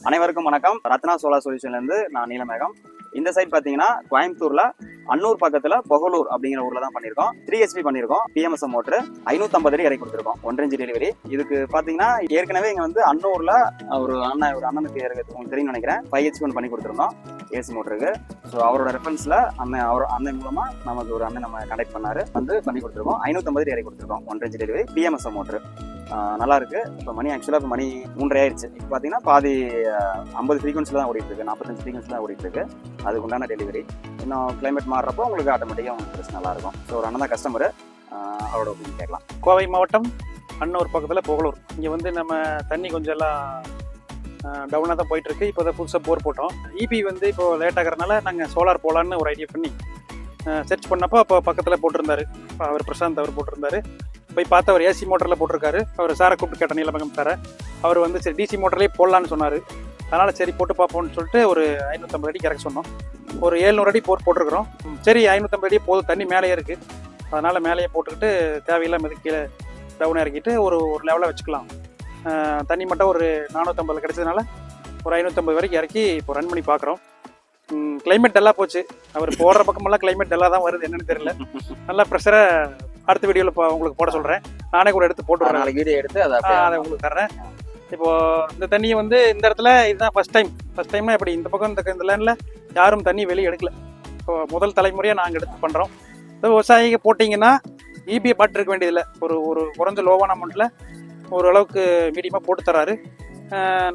அனைவருக்கும் வணக்கம். ரத்னா சோலார் சொல்யூஷன்லேருந்து நான் நீலமேகம். இந்த சைட் பார்த்தீங்கன்னா கோயம்புத்தூர்ல அன்னூர் பக்கத்துல பொகலூர் அப்படிங்கிற ஊர்ல தான் பண்ணியிருக்கோம். 3 HP பண்ணியிருக்கோம். PMSM மோட்டர் 550 அடி இறக்கி கொடுத்துருக்கோம். 1 inch டெலிவரி. இதுக்கு பார்த்தீங்கன்னா ஏற்கனவே இங்க வந்து அன்னூர்ல ஒரு அண்ணனுக்கு உங்களுக்கு தெரியும் நினைக்கிறேன் 5 HP பண்ணி கொடுத்துருந்தோம் ஏசி மோட்டருக்கு. ஸோ அவரோட ரெஃபரன்ஸ்ல அண்ணன் மூலமா நமக்கு ஒரு அண்ணன் நம்ம கனெக்ட் பண்ணாரு, வந்து பண்ணி கொடுத்துருக்கோம். 550 அடி இறக்கி கொடுத்துருக்கோம். 1 inch டெலிவரி PMSM மோட்டர் நல்லா இருக்கு. இப்போ மணி ஆக்சுவலாக இப்போ மணி 3:30 ஆயிடுச்சு. இப்போ பார்த்தீங்கன்னா பாதி 50 ஃப்ரீக்வன்சியில் தான் ஓடிட்டு இருக்கு, 45 ஃப்ரீக்வன்சியில் தான் ஓடிட்டு இருக்கு. அதுக்கு உண்டான டெலிவரி. இன்னும் கிளைமேட் மாறுறப்போ உங்களுக்கு ஆட்டோமேட்டிக்காக உங்களுக்கு நல்லா இருக்கும். ஸோ ஒரு அண்ணன் தான் கஸ்டமர், அவரோட ஒப்பீனியன் கேட்கலாம். கோவை மாவட்டம் அன்னூர் பக்கத்தில் பொகலூர். இங்கே வந்து நம்ம தண்ணி கொஞ்சம் எல்லாம் டவுனாக தான் போயிட்டுருக்கு. இப்போ தான் புதுசாக போர் போட்டோம். இபி வந்து இப்போ லேட் ஆகிறதுனால நாங்கள் சோலார் போகலான்னு ஒரு ஐடியா பண்ணி சர்ச் பண்ணப்போ அப்போ பக்கத்தில் போட்டிருந்தாரு அவர் பிரசாந்த். அவர் போட்டிருந்தாரு. போய் பார்த்து அவர் ஏசி மோட்டரில் போட்டிருக்காரு. அவர் சாரை கூப்பிட்டு கேட்ட நீலமேகம் சாரை. அவர் வந்து சரி டிசி மோட்டர்லேயே போடலான்னு சொன்னார். அதனால் சரி போட்டு பார்ப்போம்னு சொல்லிட்டு ஒரு 550 அடி இறக்க சொன்னோம். ஒரு 700 அடி போட்டிருக்கிறோம். சரி 550 அடி போதும், தண்ணி மேலேயே இருக்குது. அதனால் மேலேயே போட்டுக்கிட்டு தேவையில்லாமல் இது கீழே டவுன் இறக்கிட்டு ஒரு லெவலில் வச்சுக்கலாம். தண்ணி மட்டும் ஒரு 450 கிடைச்சதுனால ஒரு 550 வரைக்கும் இறக்கி இப்போ ரன் பண்ணி பார்க்குறோம். கிளைமேட் டல்லாக போச்சு. அவர் போடுற பக்கமெல்லாம் கிளைமேட் டல்லாக தான் வருது, என்னன்னு தெரியல. நல்லா ப்ரெஷரை அடுத்த வீடியோவில் உங்களுக்கு போட சொல்கிறேன். நானே கூட எடுத்து போட்டு வரேன். நாளைக்கு வீடியோ எடுத்து அதை உங்களுக்கு தர்றேன். இப்போது இந்த தண்ணியை வந்து இந்த இடத்துல இதுதான் ஃபஸ்ட் டைம்னா எப்படி இந்த பக்கம் இந்த லைனில் யாரும் தண்ணி வெளியே எடுக்கல. இப்போ முதல் தலைமுறையாக நாங்கள் எடுத்து பண்ணுறோம். இப்போ விவசாயிக்கு போட்டிங்கன்னா இபியை பாட்டுருக்க வேண்டியதில்லை. ஒரு குறைஞ்ச லோவான அமௌண்ட்டில் ஓரளவுக்கு மீடியமாக போட்டு தராரு.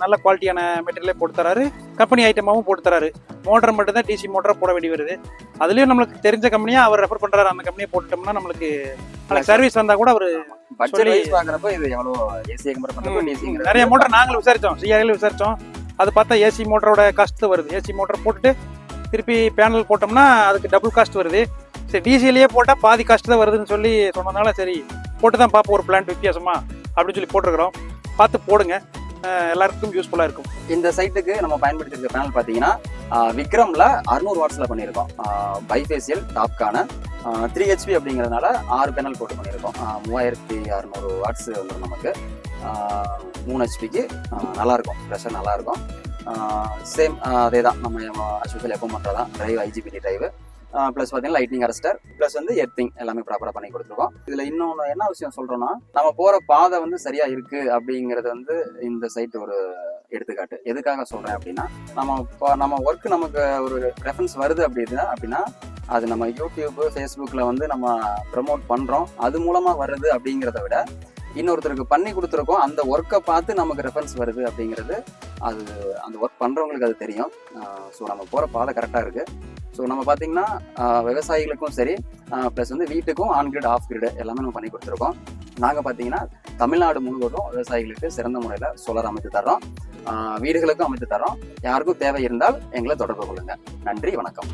நல்ல குவாலிட்டியான மெட்டீரியலே போட்டு தராரு. கம்பெனி ஐட்டமாகவும் போட்டு தராரு. மோட்டர் மட்டும்தான் டிசி மோட்டராக போட வேண்டி வருது. அதுலேயும் நம்மளுக்கு தெரிஞ்ச கம்பெனியாக அவர் ரெஃபர் பண்ணுறாரு. அந்த கம்பெனியை போட்டுட்டோம்னா நம்மளுக்கு சர்வீஸ் வந்தால் கூட அவர் நிறைய மோட்டர் நாங்களும் விசாரித்தோம், சிஆர்ஐயில் விசாரித்தோம். அது பார்த்தா ஏசி மோட்டரோட காஸ்ட் வருது. ஏசி மோட்டர் போட்டுட்டு திருப்பி பேனல் போட்டோம்னா அதுக்கு டபுள் காஸ்ட் வருது. சரி டிசியிலேயே போட்டால் பாதி காஸ்ட் தான் வருதுன்னு சொல்லி சொன்னதுனால சரி போட்டு தான் பார்ப்போம் ஒரு பிளான்ட் வித்தியாசமா அப்படின்னு சொல்லி போட்டிருக்கிறோம். பார்த்து போடுங்க, எல்லாருக்கும் யூஸ்ஃபுல்லாக இருக்கும். இந்த சைட்டுக்கு நம்ம பயன்படுத்திருக்க பேனல் பார்த்தீங்கன்னா விக்ரம்ல 600 வாட்ஸ்ல பண்ணியிருக்கோம். பைஃபேசியல் டாப்கான 3 HP அப்படிங்கிறதுனால 6 பேனல் போட்டு பண்ணியிருக்கோம். 3600 வாட்ஸ் வந்துடும் நமக்கு. 3 HPக்கு நல்லாயிருக்கும், ப்ரெஷர் நல்லாயிருக்கும். சேம் அதே தான் நம்ம அஸ்யூஷுவல் எப்போ பண்ணுறதான். டிரைவ் IGBT டிரைவ் ப்ளஸ் பார்த்தீங்கன்னா லைட்டிங் அரஸ்டர் ப்ளஸ் வந்து எர்த்திங் எல்லாமே ப்ராப்பராக பண்ணி கொடுத்துருக்கோம். இதில் இன்னொன்று என்ன விஷயம் சொல்கிறோன்னா, நம்ம போகிற பாதை வந்து சரியாக இருக்குது அப்படிங்கிறது வந்து இந்த சைட் ஒரு எடுத்துக்காட்டு. எதுக்காக சொல்கிறேன் அப்படின்னா, நம்ம ஒர்க்கு நமக்கு ஒரு ரெஃபரன்ஸ் வருது அப்படின்னா அது நம்ம யூடியூப் ஃபேஸ்புக்கில் வந்து நம்ம ப்ரமோட் பண்ணுறோம், அது மூலமாக வருது அப்படிங்கிறத விட இன்னொருத்தருக்கு பண்ணி கொடுத்துருக்கோம், அந்த ஒர்க்கை பார்த்து நமக்கு ரெஃபரன்ஸ் வருது அப்படிங்கிறது அது அந்த ஒர்க் பண்ணுறவங்களுக்கு அது தெரியும். ஸோ நம்ம போகிற பாதை கரெக்டாக இருக்குது. ஸோ நம்ம பார்த்தீங்கன்னா விவசாயிகளுக்கும் சரி ப்ளஸ் வந்து வீட்டுக்கும் ஆன் கிரிட் ஆஃப் கிரிட் எல்லாமே நம்ம பண்ணி கொடுத்துருக்கோம். நாங்கள் பார்த்தீங்கன்னா தமிழ்நாடு முழுவதும் விவசாயிகளுக்கு சிறந்த முறையில் சோலார் அமைத்து தர்றோம், வீடுகளுக்கும் அமைத்து தர்றோம். யாருக்கும் தேவை இருந்தால் எங்களை தொடர்பு கொள்ளுங்கள். நன்றி, வணக்கம்.